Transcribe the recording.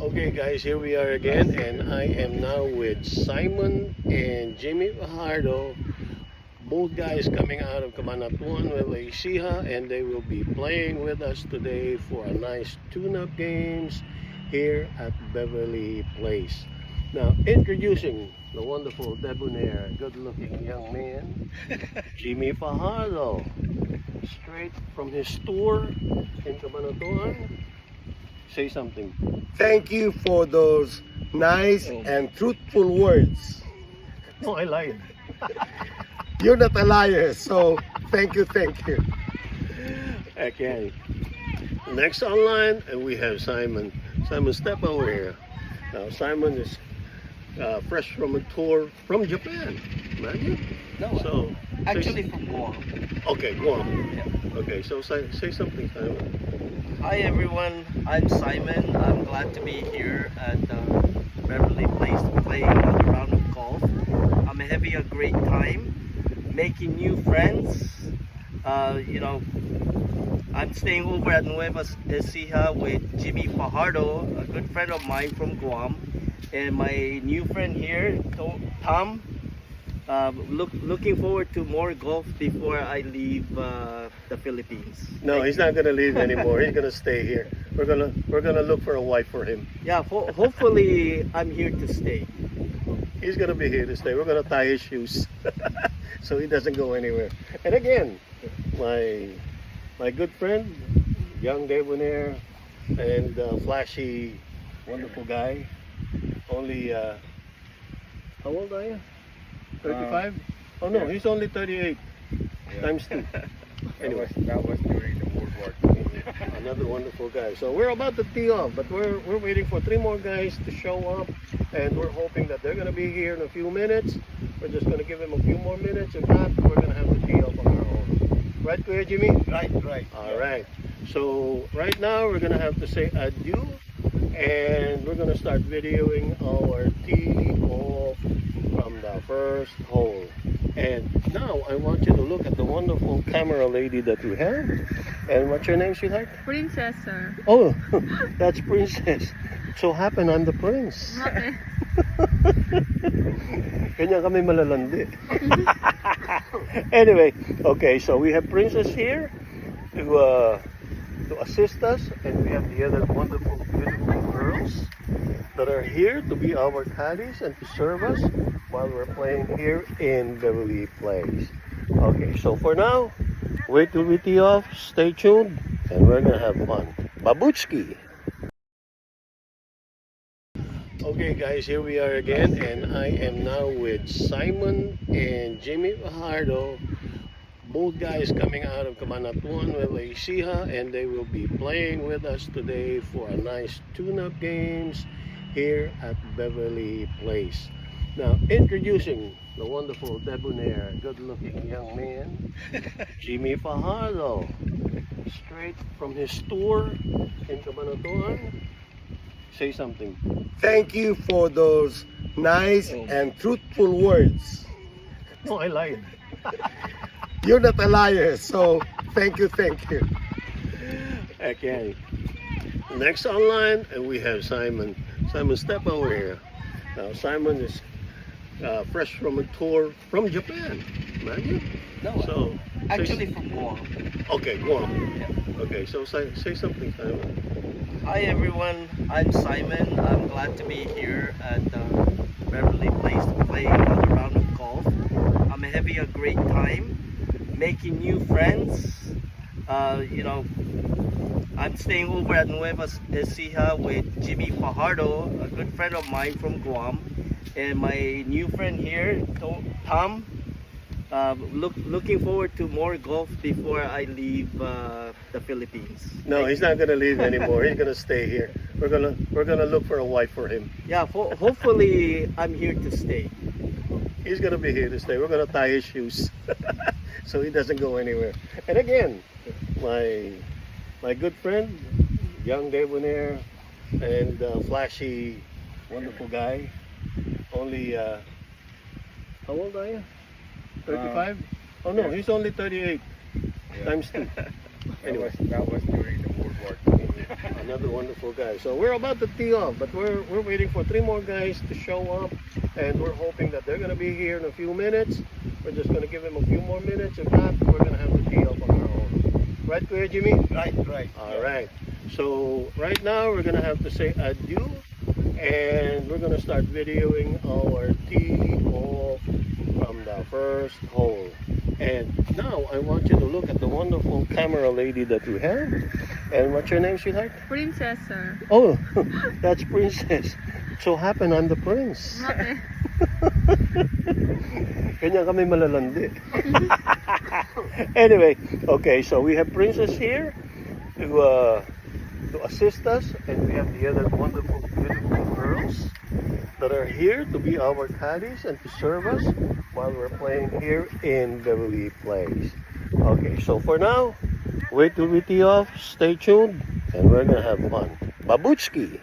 Okay guys, here we are again, and I am now with Simon and Jimmy Fajardo. Both guys coming out of Cabanatuan, Nueva Ecija, and they will be playing with us today for a nice tune-up games here at Beverly Place. Now, introducing the wonderful, debonair, good-looking young man, Jimmy Fajardo, straight from his tour in Cabanatuan. Say something. Thank you for those nice and truthful words. No, I lied. You're not a liar, so thank you. Okay. Next online, and we have Simon. Simon, step over here. Now, Simon is fresh from a tour from Japan. Imagine. No, So, actually from Guam. okay, Guam. Yeah. Okay, so say something, Simon. Hi everyone, I'm Simon. I'm glad to be here at Beverly Place playing another round of golf. I'm having a great time, making new friends. I'm staying over at Nueva Ecija with Jimmy Fajardo, a good friend of mine from Guam, and my new friend here, Tom. Looking forward to more golf before I leave the Philippines. No, he's not gonna leave anymore. He's gonna stay here. We're gonna look for a wife for him. Yeah, hopefully I'm here to stay. He's gonna be here to stay. We're gonna tie his shoes so he doesn't go anywhere. And again, my good friend, young debonair and flashy, wonderful guy. Only how old are you? 35? Oh no, he's only 38 times 2. Anyway, That was during the World War II. another wonderful guy. So we're about to tee off, but we're waiting for 3 more guys to show up, and we're hoping that they're gonna be here in a few minutes. We're just gonna give them a few more minutes. If not, we're gonna have to tee off on our own. Right, Kuya Jimmy? Right. All right. So right now we're gonna have to say adieu, and we're gonna start videoing our tee off from the first hole. And now I want you to look at the wonderful camera lady that we have. And what's your name, sweetheart? Princess, sir. Oh, that's Princess. So happen I'm the prince. Okay. Kanya kami malalandi. Anyway, okay, so we have Princess here to assist us, and we have the other wonderful, beautiful girls that are here to be our caddies and to serve us while we're playing here in Beverly Place. Okay, so for now, wait till we tee off, stay tuned, and we're gonna have fun. Babuchki! Okay guys, here we are again, and I am now with Simon and Jimmy Fajardo. Both guys coming out of Cabanatuan, Nueva Ecija, and they will be playing with us today for a nice tune-up games here at Beverly Place. Now, introducing the wonderful, debonair, good-looking young man, Jimmy Fajardo, straight from his tour in Cabanatuan. Say something. Thank you for those nice and truthful words. No, I lied. You're not a liar, so thank you. Okay. Next online, and we have Simon. Simon, step over here. Now, Simon is fresh from a tour from Japan. Imagine. No, So, actually from Guam. okay, Guam. Yeah. Okay, so say something, Simon. Hi everyone, I'm Simon. I'm glad to be here at Beverly Place playing another round of golf. I'm having a great time, making new friends. I'm staying over at Nueva Ecija with Jimmy Fajardo, a good friend of mine from Guam, and my new friend here, Tom. Looking forward to more golf before I leave the Philippines. No, he's not gonna leave anymore. He's gonna stay here. We're gonna look for a wife for him. Yeah, hopefully I'm here to stay. He's gonna be here to stay. We're gonna tie his shoes so he doesn't go anywhere. And again, my good friend, young debonair and flashy, wonderful guy. Only how old are you? 35? Oh no, he's only 38 times 2. Anyway, That was during the World War II. Another wonderful guy. So we're about to tee off, but we're waiting for 3 more guys to show up, and we're hoping that they're gonna be here in a few minutes. We're just gonna give them a few more minutes. If not, we're gonna have to tee off on our own. Right, Kuya Jimmy? Right. All right. So right now we're gonna have to say adieu, and we're gonna start videoing our tee off from the first hole. And now I want you to look at the wonderful camera lady that we have. And what's your name, sweetheart? Princess, sir. Oh, that's Princess. So happen I'm the prince. Okay. Ganyan kami malalandi. Anyway, okay, so we have Princess here to assist us, and we have the other wonderful, beautiful girls that are here to be our caddies and to serve us while we're playing here in Beverly Place. Okay, so for now, wait till we tee off, stay tuned, and we're gonna have fun. Babuchki!